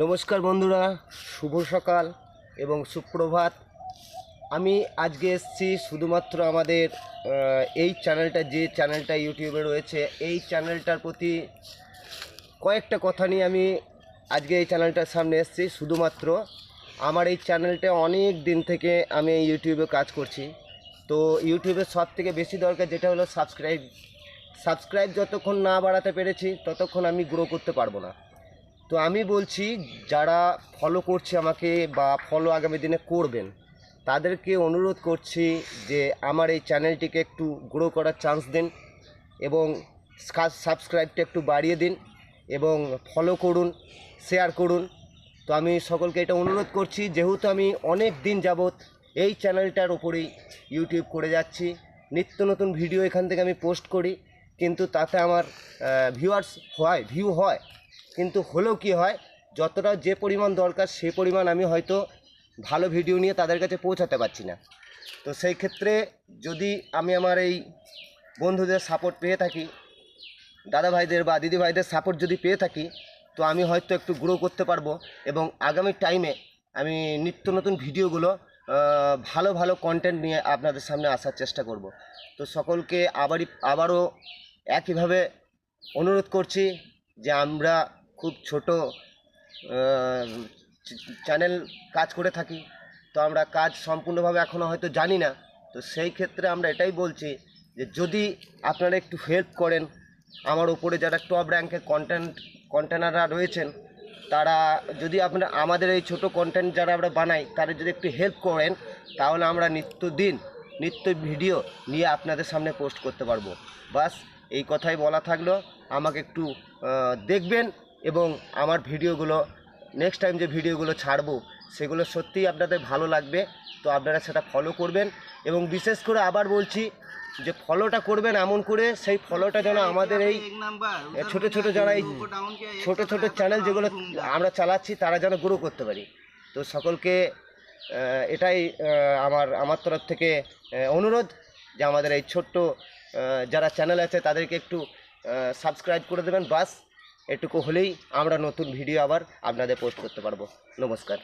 নমস্কার বন্ধুরা, শুভ সকাল এবং সুপ্রভাত। আমি আজকে এসেছি শুধুমাত্র আমাদের এই চ্যানেলটা, যে চ্যানেলটা ইউটিউবে রয়েছে, এই চ্যানেলটার প্রতি কয়েকটা কথা নিয়ে আমি আজকে এই চ্যানেলটার সামনে এসেছি। শুধুমাত্র আমার এই চ্যানেলটা অনেক দিন থেকে আমি ইউটিউবে কাজ করছি। তো ইউটিউবের সব থেকে বেশি দরকার যেটা হলো সাবস্ক্রাইব যতক্ষণ না বাড়াতে পেরেছি ততক্ষণ আমি গ্রো করতে পারবো না। তো আমি বলছি, যারা ফলো করছে আমাকে বা ফলো আগামী দিনে করবেন, তাদেরকে অনুরোধ করছি যে আমার এই চ্যানেলটিকে একটু গ্রো করার চান্স দিন এবং সাবস্ক্রাইবটা একটু বাড়িয়ে দিন এবং ফলো করুন, শেয়ার করুন। তো আমি সকলকে এটা অনুরোধ করছি, যেহেতু আমি অনেক দিন যাবৎ এই চ্যানেলটার ওপরেই ইউটিউব করে যাচ্ছি, নিত্য নতুন ভিডিও এখান থেকে আমি পোস্ট করি, কিন্তু তাতে আমার ভিউ হয়, কিন্তু হলেও কি হয়, যতটা যে পরিমাণ দরকার সে পরিমাণ আমি হয়তো ভালো ভিডিও নিয়ে তাদের কাছে পৌঁছাতে পারছি না। তো সেই ক্ষেত্রে যদি আমি আমার এই বন্ধুদের সাপোর্ট পেয়ে থাকি, দাদা ভাইদের বা দিদি ভাইদের সাপোর্ট যদি পেয়ে থাকি, তো আমি হয়তো একটু গ্রো করতে পারবো এবং আগামী টাইমে আমি নিত্য নতুন ভিডিওগুলো ভালো ভালো কন্টেন্ট নিয়ে আপনাদের সামনে আসার চেষ্টা করব। তো সকলকে আবারও একইভাবে অনুরোধ করছি যে আমরা খুব ছোট চ্যানেল কাজ করে থাকি, তো আমরা কাজ সম্পূর্ণভাবে এখনও হয়তো জানি না। তো সেই ক্ষেত্রে আমরা এটাই বলছি যে যদি আপনারা একটু হেল্প করেন, আমার উপরে যারা টপ র্যাঙ্কের কন্টেনাররা রয়েছেন, তারা যদি আপনারা আমাদের এই ছোট কন্টেন্ট যারা আমরা বানাই তাদের যদি একটু হেল্প করেন, তাহলে আমরা নিত্য ভিডিও নিয়ে আপনাদের সামনে পোস্ট করতে পারবো। বাস এই কথাই বলা থাকলো। আমাকে একটু দেখবেন এবং আমার ভিডিওগুলো, নেক্সট টাইম যে ভিডিওগুলো ছাড়বো সেগুলো সত্যিই আপনাদের ভালো লাগবে। তো আপনারা সেটা ফলো করবেন এবং বিশেষ করে আবার বলছি যে ফলোটা করবেন এমন করে, সেই ফলোটা যেন আমাদের এই ছোটো যারা এই ছোটো চ্যানেল যেগুলো আমরা চালাচ্ছি তারা যেন গ্রো করতে পারি। তো সকলকে এটাই আমার তরফ থেকে অনুরোধ যে আমাদের এই ছোট্ট যারা চ্যানেল আছে তাদেরকে একটু সাবস্ক্রাইব করে দেবেন। বাস এটুকু হলেই আমরা নতুন ভিডিও আবার আপনাদের পোস্ট করতে পারবো। নমস্কার।